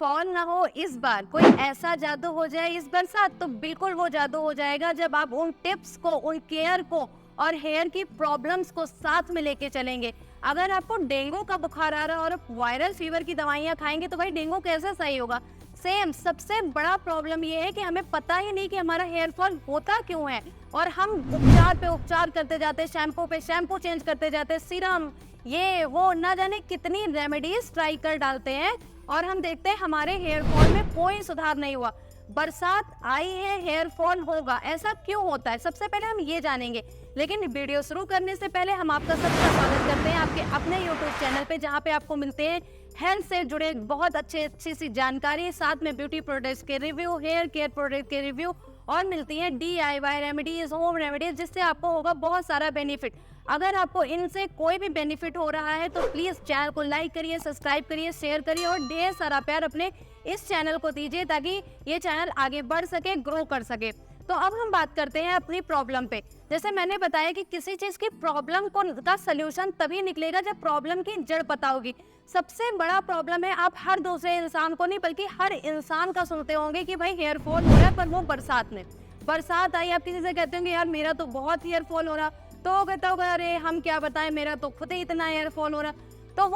Fall ना हो इस बार, कोई ऐसा जादू हो जाए इस बरसात, तो बिल्कुल वो जादू हो जाएगा जब आप उन टिप्स को, उन केयर को और हेयर की प्रॉब्लम्स को साथ में लेके चलेंगे। अगर आपको डेंगू का बुखार आ रहा है और आप वायरल फीवर की दवाइयाँ खाएंगे तो भाई डेंगू कैसे सही होगा। सेम सबसे बड़ा प्रॉब्लम ये है कि हमें पता ही नहीं कि हमारा हेयर फॉल होता क्यों है, और हम उपचार पे उपचार करते जाते, शैम्पू पे शैम्पू चेंज करते जाते, सीरम ये वो ना जाने कितनी रेमेडीज ट्राई कर डालते हैं, और हम देखते हैं हमारे हेयर फॉल में कोई सुधार नहीं हुआ। बरसात आई है, हेयर फॉल होगा, ऐसा क्यों होता है, सबसे पहले हम ये जानेंगे। लेकिन वीडियो शुरू करने से पहले हम आपका सबका स्वागत करते हैं आपके अपने YouTube चैनल पे, जहाँ पे आपको मिलते हैं हेल्थ से जुड़े बहुत अच्छी सी जानकारी, साथ में ब्यूटी प्रोडक्ट्स के रिव्यू, हेयर केयर प्रोडक्ट के रिव्यू, और मिलती हैं DIY रेमेडीज, होम रेमेडीज, जिससे आपको होगा बहुत सारा बेनिफिट। अगर आपको इनसे कोई भी बेनिफिट हो रहा है तो प्लीज चैनल को लाइक करिए, सब्सक्राइब करिए, शेयर करिए और ढेर सारा प्यार अपने इस चैनल को दीजिए ताकि ये चैनल आगे बढ़ सके, ग्रो कर सके। तो अब हम बात करते हैं अपनी प्रॉब्लम पे। जैसे मैंने बताया कि किसी चीज की प्रॉब्लम का सलूशन तभी निकलेगा जब प्रॉब्लम की जड़ पता होगी। सबसे बड़ा प्रॉब्लम है, आप हर दूसरे इंसान को नहीं बल्कि हर इंसान का सुनते होंगे कि भाई हेयर फॉल हो रहा है, पर वो बरसात में, बरसात आई आप किसी से कहते होंगे यार मेरा तो बहुत हेयर फॉल हो रहा, तो वो कहता होगा अरे हम क्या बताएं, मेरा तो खुद ही इतना हेयर फॉल हो रहा। तो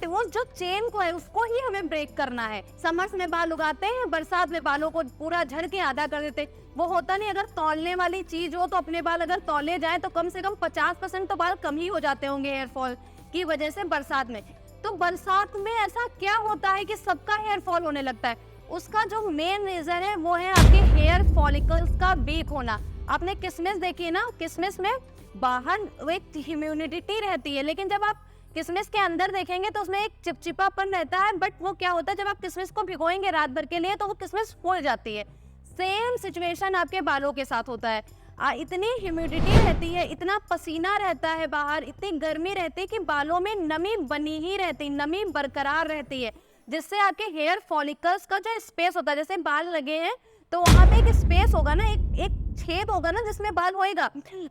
वो जो चेन को है उसको ही हमें ब्रेक करना है। समर्स में बाल उगाते हैं, बरसात में बालों को पूरा झड़ के आधा कर देते। वो होता नहीं, अगर तौलने वाली चीज हो तो अपने बाल अगर तौले जाए तो कम से कम 50% तो बाल कम ही हो जाते होंगे हेयर फॉल की वजह से बरसात में। तो बरसात में ऐसा क्या होता है कि सबका हेयर फॉल होने लगता है? उसका जो मेन रीजन है वो है आपके हेयर फॉलिकल्स का वीक होना। आपने किशमिश देखी ना, किशमिश में बाहर एक ह्यूमिडिटी रहती है, लेकिन जब आप किशमिश के अंदर देखेंगे तो उसमें एक चिपचिपापन रहता है। बट वो क्या होता है, जब आप किशमिश को भिगोएंगे रात भर के लिए तो वो किशमिश फूल जाती है। सेम सिचुएशन आपके बालों के साथ होता है। इतनी ह्यूमिडिटी रहती है, इतना पसीना रहता है बाहर, इतनी गर्मी रहती है कि बालों में नमी बनी ही रहती, नमी बरकरार रहती है, जिससे आपके हेयर फॉलिकल्स का जो स्पेस होता है, जैसे बाल लगे हैं तो वहां पे एक स्पेस होगा ना, एक छेद होगा ना जिसमें बाल होएगा,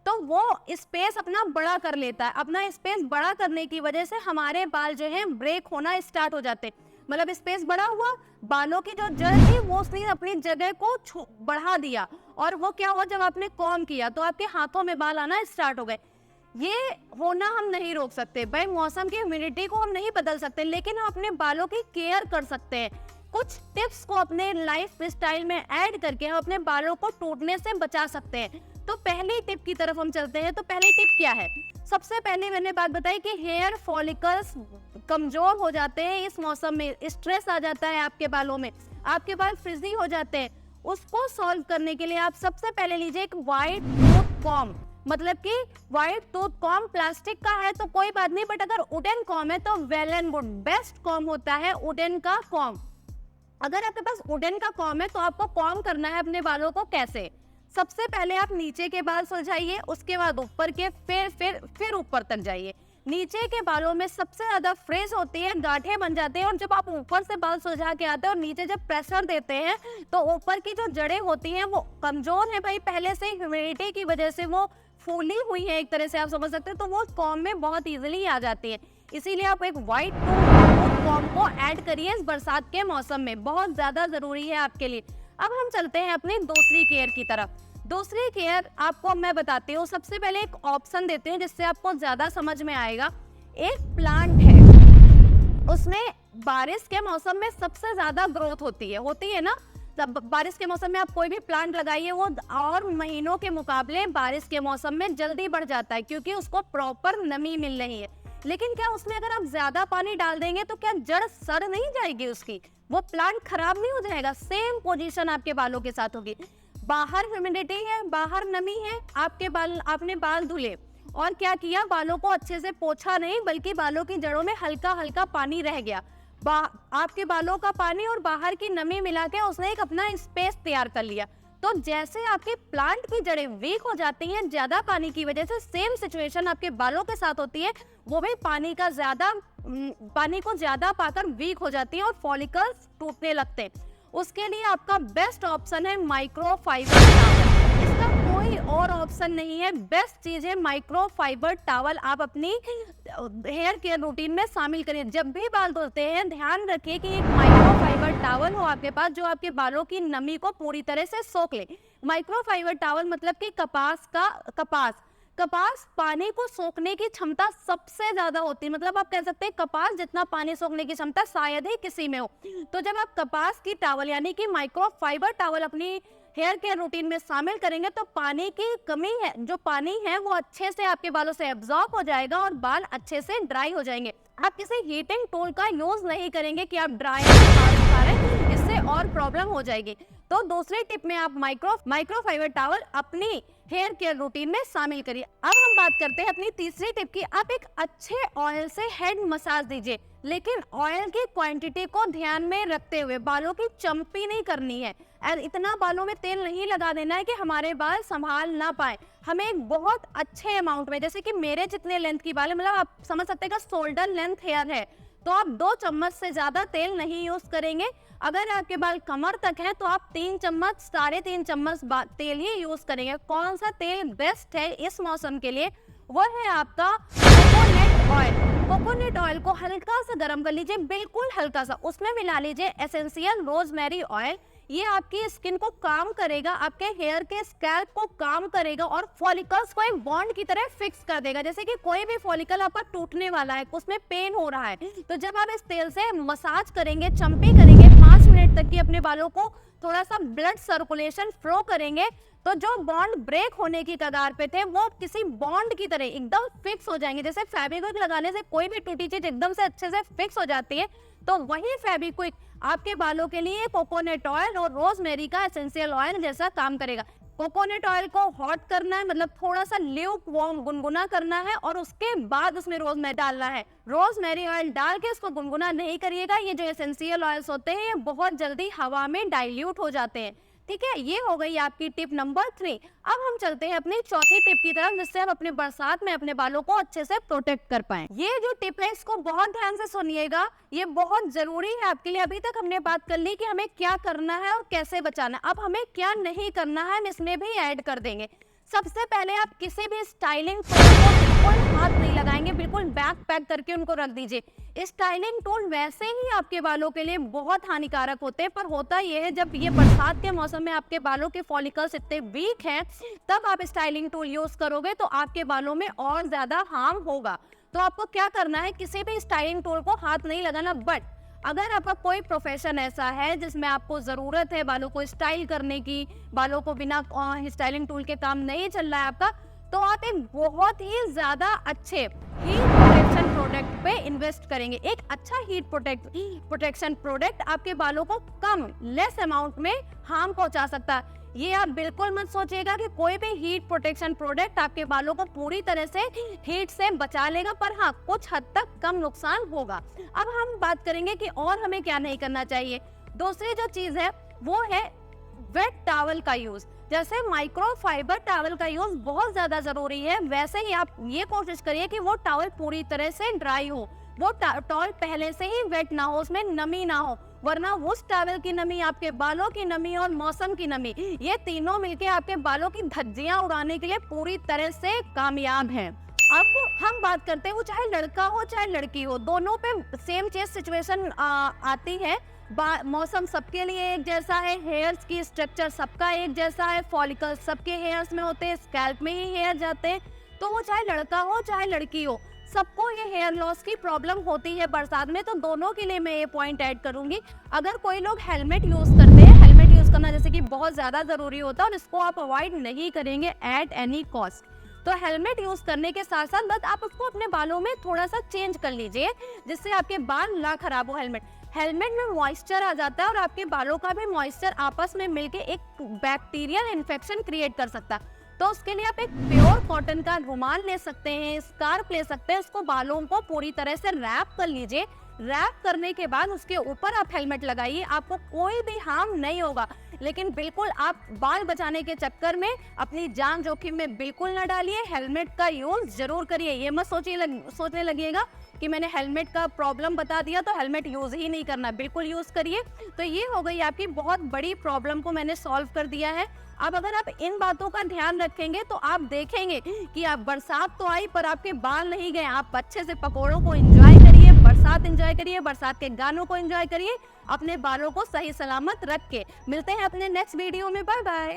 तो वो स्पेस अपना बड़ा कर लेता है। अपना स्पेस बड़ा करने की वजह से हमारे बाल जो है ब्रेक होना स्टार्ट हो जाते। मतलब स्पेस बड़ा हुआ, बालों की जो जड़ थी वो उसने अपनी जगह को बढ़ा दिया, और वो क्या हुआ, जब आपने कॉम्ब किया तो आपके हाथों में बाल आना स्टार्ट हो गए। ये होना हम नहीं रोक सकते भाई, मौसम की ह्यूमिडिटी को हम नहीं बदल सकते, लेकिन हम अपने बालों की केयर कर सकते हैं। कुछ टिप्स को अपने लाइफ स्टाइल में ऐड करके हम अपने बालों को टूटने से बचा सकते हैं। तो पहली टिप की तरफ हम चलते हैं। तो पहली टिप क्या है? सबसे पहले मैंने बात बताई कि हेयर फॉलिकल्स कमजोर हो जाते हैं इस मौसम में, स्ट्रेस आ जाता है आपके बालों में, आपके बाल फ्रिजी हो जाते हैं। उसको सॉल्व करने के लिए आप सबसे पहले लीजिए एक वाइट टूथ कॉम्ब। मतलब कि व्हाइट टूथ कॉम्ब प्लास्टिक का है तो कोई बात नहीं, बट अगर वुडन कॉम्ब है तो well and good, best comb होता है वुडन का कॉम्ब। अगर आपके पास वुडन का कॉम्ब है तो आपको कॉम्ब करना है अपने बालों को कैसे? सबसे पहले आप नीचे के बाल सुलझाइए, उसके बाद ऊपर के, फिर ऊपर तक जाइए। नीचे के बालों में सबसे ज्यादा फ्रेज होती है, गांठें बन जाते हैं, और जब आप ऊपर से बाल सुलझा के आते हैं और नीचे जब प्रेशर देते हैं तो ऊपर की जो जड़ें होती हैं वो कमजोर है भाई, पहले से ह्यूमिडिटी की वजह से वो फूली हुई है, एक तरह से आप समझ सकते हैं, तो वो कॉम्ब में बहुत इजीली आ जाती है। इसीलिए आप एक व्हाइट कॉम्ब को ऐड करिए इस बरसात के मौसम में, बहुत ज्यादा जरूरी है आपके लिए। अब हम चलते हैं अपनी दूसरी केयर की तरफ। दूसरी केयर आपको मैं बताती हूँ। सबसे पहले एक ऑप्शन देते हैं जिससे आपको ज्यादा समझ में आएगा। एक प्लांट है, उसमें बारिश के मौसम में सबसे ज्यादा ग्रोथ होती है ना। तब बारिश के मौसम में आप कोई भी प्लांट लगाइए, वो और महीनों के मुकाबले बारिश के मौसम में जल्दी बढ़ जाता है, क्योंकि उसको प्रॉपर नमी मिल रही है। लेकिन क्या उसमें अगर आप ज्यादा पानी डाल देंगे तो क्या जड़ सड़ नहीं जाएगी उसकी? वो प्लांट खराब नहीं हो जाएगा? सेम पोजीशन आपके बालों के साथ होगी। बाहर ह्यूमिडिटी है, बाहर नमी है, आपने बाल धुले और क्या किया, बालों को अच्छे से पोंछा नहीं, बल्कि बालों की जड़ों में हल्का हल्का पानी रह गया। आपके बालों का पानी और बाहर की नमी मिला के उसने एक अपना स्पेस तैयार कर लिया। तो जैसे आपके प्लांट की जड़ें वीक हो जाती हैं ज्यादा पानी की वजह से, सेम सिचुएशन आपके बालों के साथ होती है। वो भी पानी को ज्यादा पाकर वीक हो जाती है और फॉलिकल्स टूटने लगते हैं। उसके लिए आपका बेस्ट ऑप्शन है माइक्रोफाइबर। इस इसका कोई और ऑप्शन नहीं है। बेस्ट चीज है माइक्रो फाइबर टॉवल, आप अपनी हेयर केयर रूटीन में शामिल करिए। जब भी बाल धोते हैं ध्यान रखिए कि एक माइक्रो फाइबर टॉवल हो आपके पास जो आपके बालों की नमी को पूरी तरह से सोख ले। माइक्रो फाइबर टॉवल मतलब कि कपास पानी को सोखने की क्षमता सबसे ज्यादा होती है। मतलब आप कह सकते हैं कपास जितना पानी सोखने की क्षमता शायद ही किसी में हो। तो जब आप कपास की टॉवल यानी कि माइक्रो फाइबर टॉवल अपनी हेयर केयर रूटीन में शामिल करेंगे तो पानी की कमी है, जो पानी है वो अच्छे से आपके बालों से एब्जॉर्ब हो जाएगा और बाल अच्छे से ड्राई हो जाएंगे। आप किसी हीटिंग टूल का यूज नहीं करेंगे कि आप ड्रायर से बाल सुखा रहे हैं, इससे और प्रॉब्लम हो जाएगी। तो दूसरे टिप में आप माइक्रो फाइबर टॉवल अपनी हेयर केयर रूटीन में शामिल करिए। अब हम बात करते हैं अपनी तीसरी टिप की। आप एक अच्छे ऑयल से हेड मसाज दीजिए, लेकिन ऑयल की क्वांटिटी को ध्यान में रखते हुए। बालों की चंपी नहीं करनी है और इतना बालों में तेल नहीं लगा देना है कि हमारे बाल संभाल ना पाए। हमें एक बहुत अच्छे अमाउंट में, जैसे कि मेरे जितने लेंथ की बाल है, मतलब आप समझ सकते हैं कि शोल्डर लेंथ हेयर है, तो आप 2 चम्मच से ज्यादा तेल नहीं यूज करेंगे। अगर आपके बाल कमर तक है तो आप 3 चम्मच 3.5 चम्मच तेल ही यूज करेंगे। कौन सा तेल बेस्ट है इस मौसम के लिए? वो है आपका कोकोनट ऑयल। कोकोनट ऑयल को हल्का सा गर्म कर लीजिए, बिल्कुल हल्का सा, उसमें मिला लीजिए एसेंशियल रोजमेरी ऑयल। ये आपकी स्किन को काम करेगा, आपके हेयर के स्कैल्प को काम करेगा और फॉलिकल्स को एक बॉन्ड की तरह फिक्स कर देगा। जैसे कि कोई भी फॉलिकल आपका टूटने वाला है, उसमें पेन हो रहा है, तो जब आप इस तेल से मसाज करेंगे, चंपी करेंगे, 5 मिनट तक की अपने बालों को थोड़ा सा ब्लड सर्कुलेशन फ्लो करेंगे, तो जो बॉन्ड ब्रेक होने की कगार पे थे वो किसी बॉन्ड की तरह एकदम फिक्स हो जाएंगे। जैसे फेविक्विक लगाने से कोई भी टूटी चीज एकदम से अच्छे से फिक्स हो जाती है, तो वही फेविक्विक आपके बालों के लिए कोकोनट ऑयल और रोजमेरी का एसेंशियल ऑयल जैसा काम करेगा। कोकोनट ऑयल को हॉट करना है, मतलब थोड़ा सा ल्यूक वार्म गुनगुना करना है और उसके बाद उसमें रोजमेरी डालना है। रोजमेरी ऑयल डाल के उसको गुनगुना नहीं करिएगा। ये जो एसेंशियल ऑयल्स होते हैं ये बहुत जल्दी हवा में डाइल्यूट हो जाते हैं। ठीक है, ये हो गई आपकी टिप नंबर 3। अब हम चलते हैं अपनी चौथी टिप की तरफ, जिससे आप अपने बरसात में अपने बालों को अच्छे से प्रोटेक्ट कर पाएं। ये जो टिप है इसको बहुत ध्यान से सुनिएगा, ये बहुत जरूरी है आपके लिए। अभी तक हमने बात कर ली कि हमें क्या करना है और कैसे बचाना है, अब हमें क्या नहीं करना है हम इसमें भी ऐड कर देंगे। सबसे पहले आप किसी भी स्टाइलिंग टूल को बिल्कुल हाथ नहीं लगाएंगे, बिल्कुल बैक पैक करके उनको रख दीजिए। स्टाइलिंग टूल वैसे ही आपके बालों के लिए बहुत हानिकारक होते हैं, पर होता यह है जब ये बरसात के मौसम में आपके बालों के फॉलिकल्स इतने वीक हैं, तब आप स्टाइलिंग टूल यूज करोगे तो आपके बालों में और ज्यादा हार्म होगा। तो आपको क्या करना है, किसी भी स्टाइलिंग टूल को हाथ नहीं लगाना। बट अगर आपका कोई प्रोफेशन ऐसा है जिसमें आपको जरूरत है बालों को स्टाइल करने की, बालों को बिना स्टाइलिंग टूल के काम नहीं चल रहा है आपका, तो आप एक बहुत ही ज्यादा अच्छे हीट प्रोटेक्शन प्रोडक्ट पे इन्वेस्ट करेंगे। एक अच्छा हीट प्रोटेक्शन प्रोडक्ट आपके बालों को कम लेस अमाउंट में हार्म पहुंचा सकता है। ये आप बिल्कुल मत सोचिएगा कि कोई भी हीट प्रोटेक्शन प्रोडक्ट आपके बालों को पूरी तरह से हीट से बचा लेगा, पर हाँ कुछ हद तक कम नुकसान होगा। अब हम बात करेंगे कि और हमें क्या नहीं करना चाहिए। दूसरी जो चीज है वो है वेट टॉवल का यूज। जैसे माइक्रो फाइबर टॉवल का यूज बहुत ज्यादा जरूरी है, वैसे ही आप ये कोशिश करिए कि वो टॉवल पूरी तरह से ड्राई हो, वो टॉवल पहले से ही वेट ना हो, उसमें नमी ना हो, वरना उस टॉवल की नमी, आपके बालों की नमी और मौसम की नमी, ये तीनों मिलके आपके बालों की धज्जियां उड़ाने के लिए पूरी तरह से कामयाब हैं। अब हम बात करते हैं, वो चाहे लड़का हो चाहे लड़की हो, दोनों पे सेम चीज सिचुएशन आती है। मौसम सबके लिए एक जैसा है, हेयर्स की स्ट्रक्चर सबका एक जैसा है, फॉलिकल्स सबके हेयर्स में होते हैं, स्कैल्प में ही हेयर जाते हैं, तो वो चाहे लड़का हो चाहे लड़की हो, सबको ये हेयर लॉस की प्रॉब्लम होती है बरसात में। तो दोनों के लिए मैं ये पॉइंट ऐड करूंगी। अगर कोई लोग हेलमेट यूज करते हैं, हेलमेट यूज करना जैसे कि बहुत ज्यादा जरूरी होता है और इसको आप अवॉइड नहीं करेंगे एट एनी कॉस्ट, तो हेलमेट यूज करने के साथ साथ बस आप उसको अपने बालों में थोड़ा सा चेंज कर लीजिए, जिससे आपके बाल ना खराब हो। हेलमेट में मॉइस्चर आ जाता है और आपके बालों का भी मॉइस्चर आपस में मिलके एक बैक्टीरियल इन्फेक्शन क्रिएट कर सकता है। तो उसके लिए आप एक प्योर कॉटन का रुमाल ले सकते हैं, स्कार्फ ले सकते हैं, उसको बालों को पूरी तरह से रैप कर लीजिए। रैप करने के बाद उसके ऊपर आप हेलमेट लगाइए, आपको कोई भी हार्म नहीं होगा। लेकिन बिल्कुल आप बाल बचाने के चक्कर में अपनी जान जोखिम में बिल्कुल ना डालिए। हेलमेट का यूज जरूर करिए। ये मत सोचने लगिएगा कि मैंने हेलमेट का प्रॉब्लम बता दिया तो हेलमेट यूज ही नहीं करना, बिल्कुल यूज करिए। तो ये हो गई आपकी बहुत बड़ी प्रॉब्लम को मैंने सॉल्व कर दिया है। अब अगर आप इन बातों का ध्यान रखेंगे तो आप देखेंगे कि आप बरसात तो आई पर आपके बाल नहीं गए। आप अच्छे से पकौड़ों को एंजॉय करिए, बरसात एंजॉय करिए, बरसात के गानों को एंजॉय करिए, अपने बालों को सही सलामत रख के। मिलते हैं अपने नेक्स्ट वीडियो में। Bye bye.